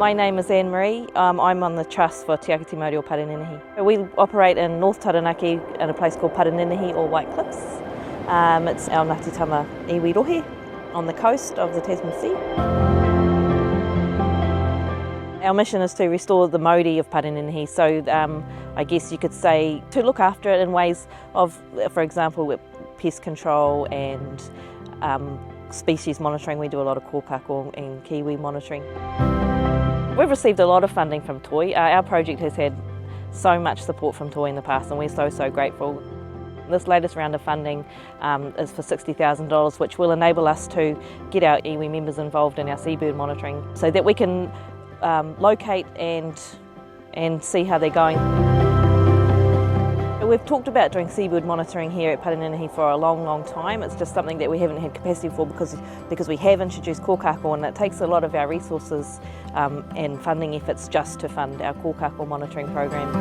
My name is Anne-Marie. I'm on the trust for Te Akiti Māori o Parininihi. We operate in North Taranaki in a place called Parininihi or White Cliffs. It's our Ngāti iwi rohe on the coast of the Tasman Sea. Our mission is to restore the mauri of Parininihi, so I guess you could say to look after it in ways of, for example, with pest control and species monitoring. We do a lot of kōkako and kiwi monitoring. We've received a lot of funding from Toi. Our project has had so much support from Toi in the past, and we're so grateful. This latest round of funding is for $60,000, which will enable us to get our iwi members involved in our seabird monitoring so that we can locate and see how they're going. We've talked about doing seabird monitoring here at Parininihi for a long time. It's just something that we haven't had capacity for because we have introduced kōkako, and it takes a lot of our resources and funding efforts just to fund our kōkako monitoring program.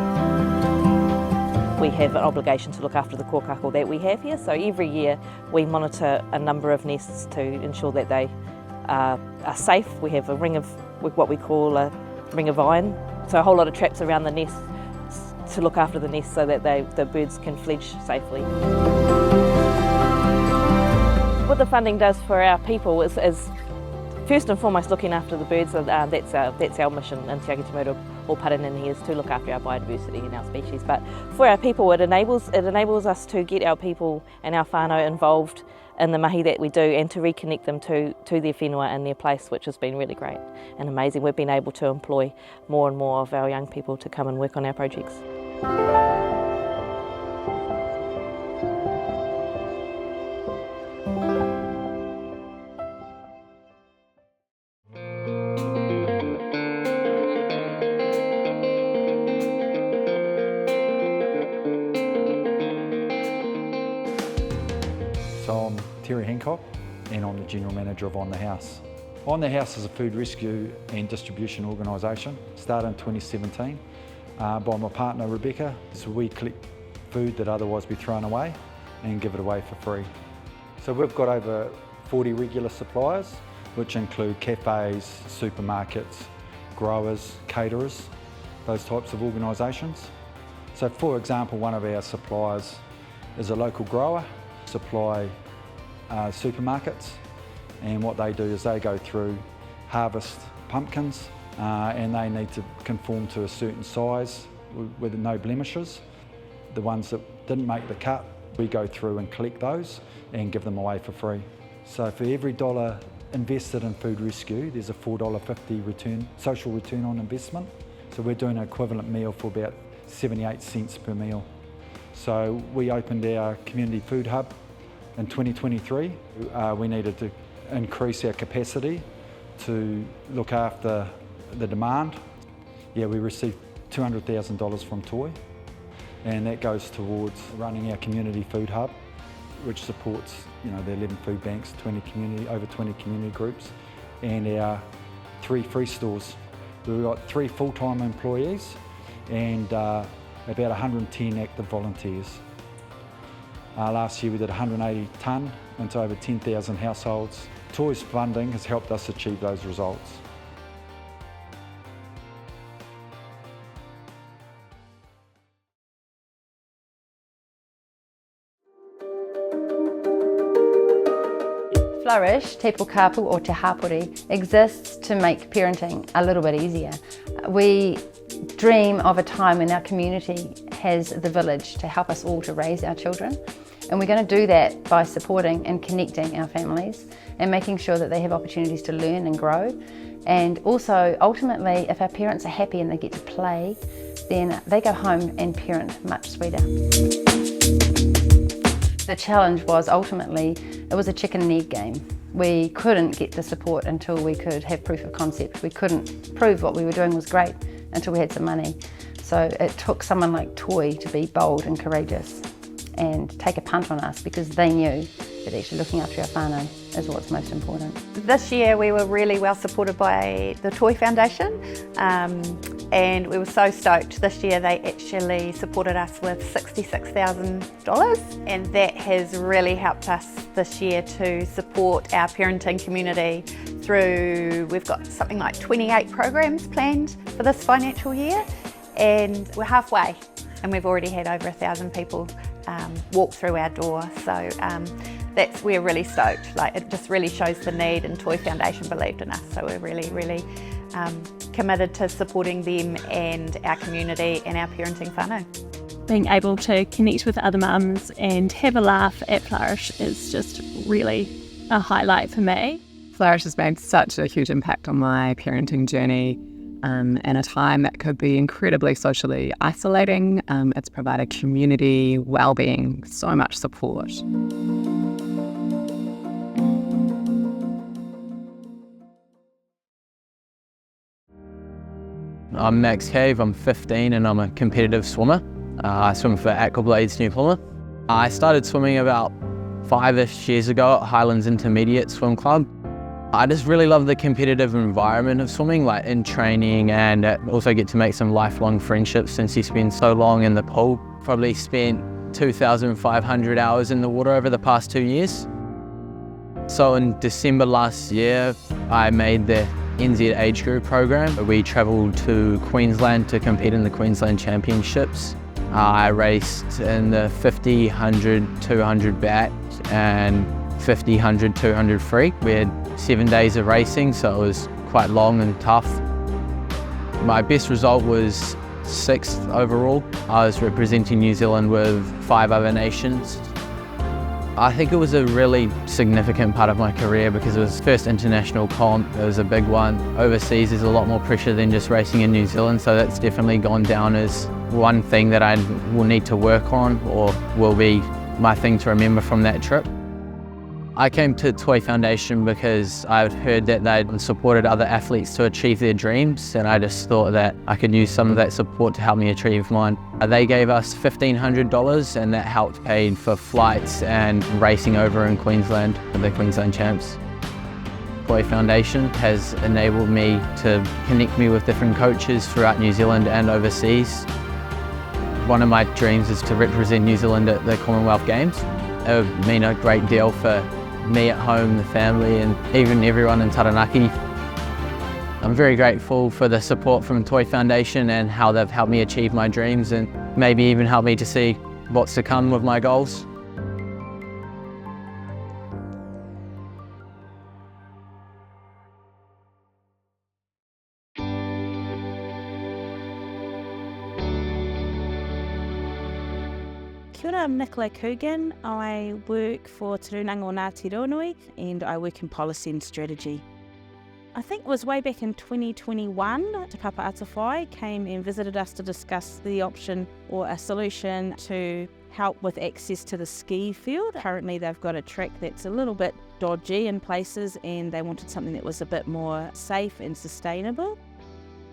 We have an obligation to look after the kōkako that we have here, so every year we monitor a number of nests to ensure that they are safe. We have a ring of what we call a ring of iron, so a whole lot of traps around the nest to look after the nest so that the birds can fledge safely. What the funding does for our people is first and foremost looking after the birds. That's our mission in Te Akiti Māori o Parininihi, is to look after our biodiversity and our species. But for our people, it enables us to get our people and our whānau involved in the mahi that we do and to reconnect them to their whenua and their place, which has been really great and amazing. We've been able to employ more and more of our young people to come and work on our projects. So I'm Terry Hancock and I'm the General Manager of On The House. On The House is a food rescue and distribution organisation, started in 2017 by my partner Rebecca. So we collect food that otherwise be thrown away and give it away for free. So we've got over 40 regular suppliers, which include cafes, supermarkets, growers, caterers, those types of organisations. So for example, one of our suppliers is a local grower, supply supermarkets, and what they do is they go through, harvest pumpkins, and they need to conform to a certain size with no blemishes. The ones that didn't make the cut, we go through and collect those and give them away for free. So for every dollar invested in food rescue, there's a $4.50 social return on investment. So we're doing an equivalent meal for about 78 cents per meal. So we opened our community food hub in 2023. We needed to increase our capacity to look after the demand. Yeah, we received $200,000 from Toi, and that goes towards running our community food hub, which supports the 11 food banks, over 20 community groups, and our 3 free stores. We've got 3 full-time employees and about 110 active volunteers. Last year we did 180 tonne into over 10,000 households. Toi's funding has helped us achieve those results. Flourish, Te Pokapū or Te Hapori, exists to make parenting a little bit easier. We dream of a time when our community has the village to help us all to raise our children, and we're going to do that by supporting and connecting our families and making sure that they have opportunities to learn and grow. And also, ultimately, if our parents are happy and they get to play, then they go home and parent much sweeter. The challenge was ultimately, it was a chicken and egg game. We couldn't get the support until we could have proof of concept. We couldn't prove what we were doing was great until we had some money. So it took someone like Toi to be bold and courageous and take a punt on us, because they knew but actually looking after our whānau is what's most important. This year we were really well supported by the Toi Foundation, and we were so stoked. This year they actually supported us with $66,000, and that has really helped us this year to support our parenting community through, we've got something like 28 programs planned for this financial year, and we're halfway, and we've already had over 1,000 people walk through our door. So we're really stoked. Like, it just really shows the need, and Toi Foundation believed in us. So we're really committed to supporting them and our community and our parenting whānau. Being able to connect with other mums and have a laugh at Flourish is just really a highlight for me. Flourish has made such a huge impact on my parenting journey. In a time that could be incredibly socially isolating. It's provided community, well-being, so much support. I'm Max Cave, I'm 15 and I'm a competitive swimmer. I swim for Aquablades New Plymouth. I started swimming about 5-ish years ago at Highlands Intermediate Swim Club. I just really love the competitive environment of swimming, like in training, and also get to make some lifelong friendships since you spend so long in the pool. Probably spent 2,500 hours in the water over the past 2 years. So in December last year, I made the NZ Age Group program. We travelled to Queensland to compete in the Queensland Championships. I raced in the 50, 100, 200 back and 50, 100, 200 free. We had 7 days of racing, so it was quite long and tough. My best result was 6th overall. I was representing New Zealand with 5 other nations. I think it was a really significant part of my career because it was first international comp. It was a big one. Overseas there's a lot more pressure than just racing in New Zealand, so that's definitely gone down as one thing that I will need to work on, or will be my thing to remember from that trip. I came to Toi Foundation because I'd heard that they'd supported other athletes to achieve their dreams, and I just thought that I could use some of that support to help me achieve mine. They gave us $1,500 and that helped pay for flights and racing over in Queensland for the Queensland Champs. Toi Foundation has enabled me to connect me with different coaches throughout New Zealand and overseas. One of my dreams is to represent New Zealand at the Commonwealth Games. It would mean a great deal for me at home, the family, and even everyone in Taranaki. I'm very grateful for the support from Toi Foundation and how they've helped me achieve my dreams and maybe even helped me to see what's to come with my goals. Kia ora, I'm Nicola Coogan. I work for Te Rūnanga o Ngāti Ronui and I work in policy and strategy. I think it was way back in 2021, Te Papa Atawhai came and visited us to discuss the option or a solution to help with access to the ski field. Currently they've got a track that's a little bit dodgy in places and they wanted something that was a bit more safe and sustainable.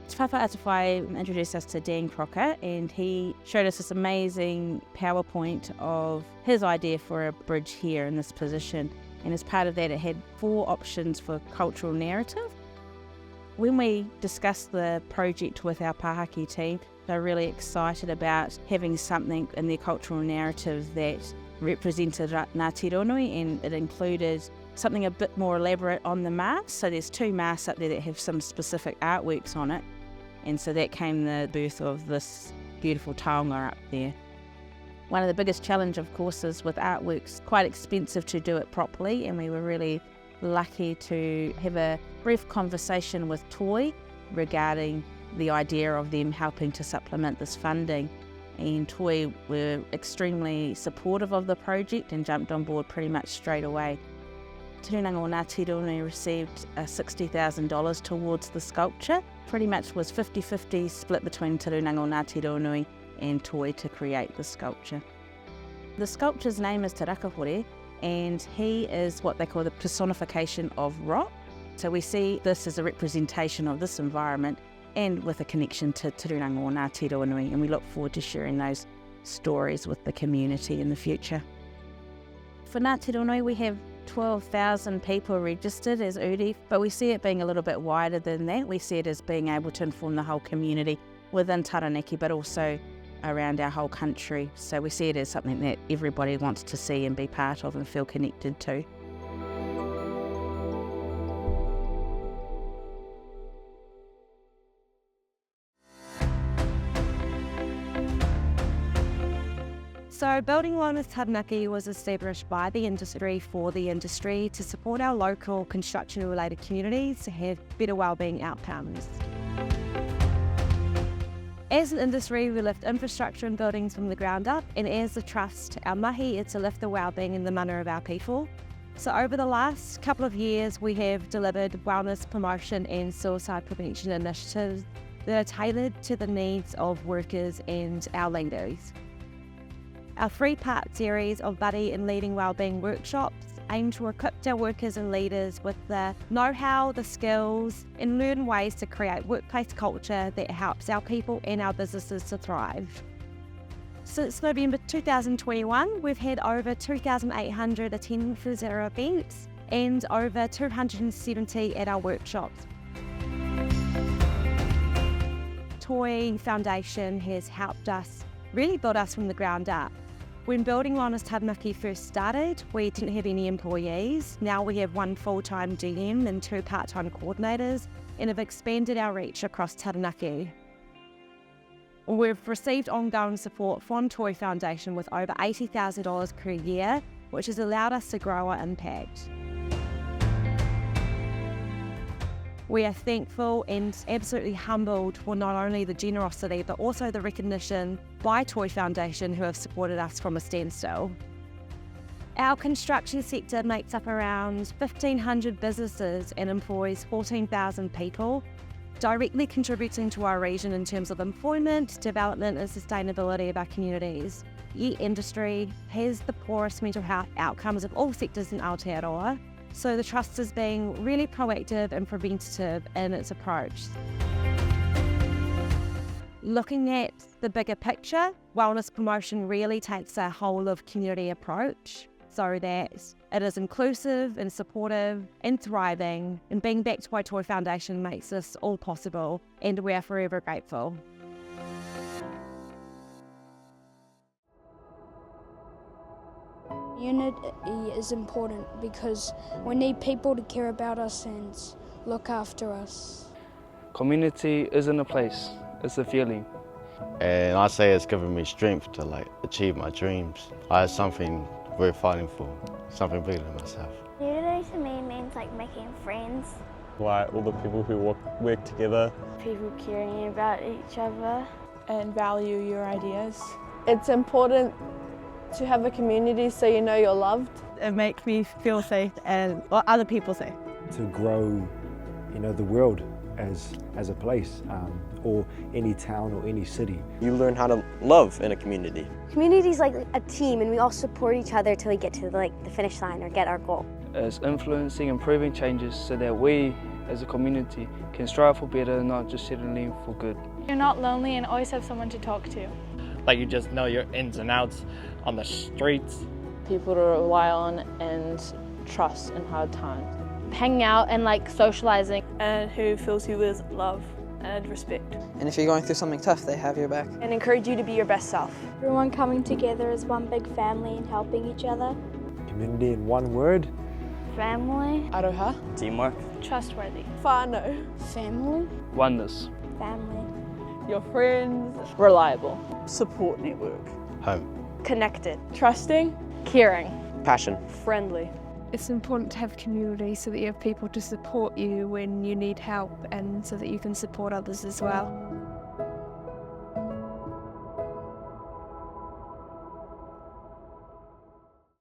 Te Papa Atawhai introduced us to Dan Crocker and he showed us this amazing PowerPoint of his idea for a bridge here in this position, and as part of that it had 4 options for cultural narrative. When we discussed the project with our Pāhaki team, they're really excited about having something in their cultural narrative that represented Ngāti Ronui, and it included something a bit more elaborate on the masts. So there's 2 masts up there that have some specific artworks on it. And so that came the birth of this beautiful taonga up there. One of the biggest challenges, of course, is with artworks, quite expensive to do it properly, and we were really lucky to have a brief conversation with Toi regarding the idea of them helping to supplement this funding. And Toi were extremely supportive of the project and jumped on board pretty much straight away. Te Rūnanga o Ngāti Ronui received $60,000 towards the sculpture. Pretty much was 50-50 split between Te Rūnanga o Ngāti Ronui and Toi to create the sculpture. The sculpture's name is Te Rakahore, and he is what they call the personification of rock. So we see this as a representation of this environment and with a connection to Te Rūnanga o Ngāti Ronui, and we look forward to sharing those stories with the community in the future. For Ngāti Ronoi, we have 12,000 people registered as uri, but we see it being a little bit wider than that. We see it as being able to inform the whole community within Taranaki, but also around our whole country. So we see it as something that everybody wants to see and be part of and feel connected to. So Building Wellness Taranaki was established by the industry for the industry to support our local construction related communities to have better wellbeing outcomes. As an industry, we lift infrastructure and buildings from the ground up, and as a trust, our mahi is to lift the wellbeing and the mana of our people. So over the last couple of years, we have delivered wellness promotion and suicide prevention initiatives that are tailored to the needs of workers and our leaders. Our three-part series of Buddy and Leading Wellbeing workshops aim to equip our workers and leaders with the know-how, the skills, and learn ways to create workplace culture that helps our people and our businesses to thrive. Since November 2021, we've had over 2,800 attendances at our events and over 270 at our workshops. Toi Foundation has helped us really build us from the ground up. When Building Wellness Taranaki first started, we didn't have any employees. Now we have 1 full-time GM and 2 part-time coordinators and have expanded our reach across Taranaki. We've received ongoing support from Toi Foundation with over $80,000 per year, which has allowed us to grow our impact. We are thankful and absolutely humbled for not only the generosity but also the recognition by Toi Foundation, who have supported us from a standstill. Our construction sector makes up around 1,500 businesses and employs 14,000 people, directly contributing to our region in terms of employment, development and sustainability of our communities. Yet industry has the poorest mental health outcomes of all sectors in Aotearoa. So the Trust is being really proactive and preventative in its approach. Looking at the bigger picture, wellness promotion really takes a whole of community approach so that it is inclusive and supportive and thriving, and being backed by Toi Foundation makes this all possible, and we are forever grateful. Unity is important because we need people to care about us and look after us. Community isn't a place, it's a feeling. And I say it's given me strength to achieve my dreams. I have something worth fighting for, something bigger than myself. Unity to me means making friends. Like all the people who work together. People caring about each other. And value your ideas. It's important to have a community so you know you're loved. It makes me feel safe and other people safe. To grow, the world as a place, or any town or any city. You learn how to love in a community. Community is like a team, and we all support each other till we get to the finish line or get our goal. It's influencing and proving changes so that we as a community can strive for better and not just settling for good. You're not lonely and always have someone to talk to. You just know your ins and outs on the streets. People to rely on and trust in hard times. Hanging out and socializing. And who fills you with love and respect. And if you're going through something tough, they have your back. And encourage you to be your best self. Everyone coming together as one big family and helping each other. Community in one word. Family. Aroha. Teamwork. Trustworthy. Whānau. Family. Oneness. Family. Your friends. Reliable. Support network. Home. Connected. Trusting. Caring. Passion. Friendly. It's important to have community so that you have people to support you when you need help and so that you can support others as well.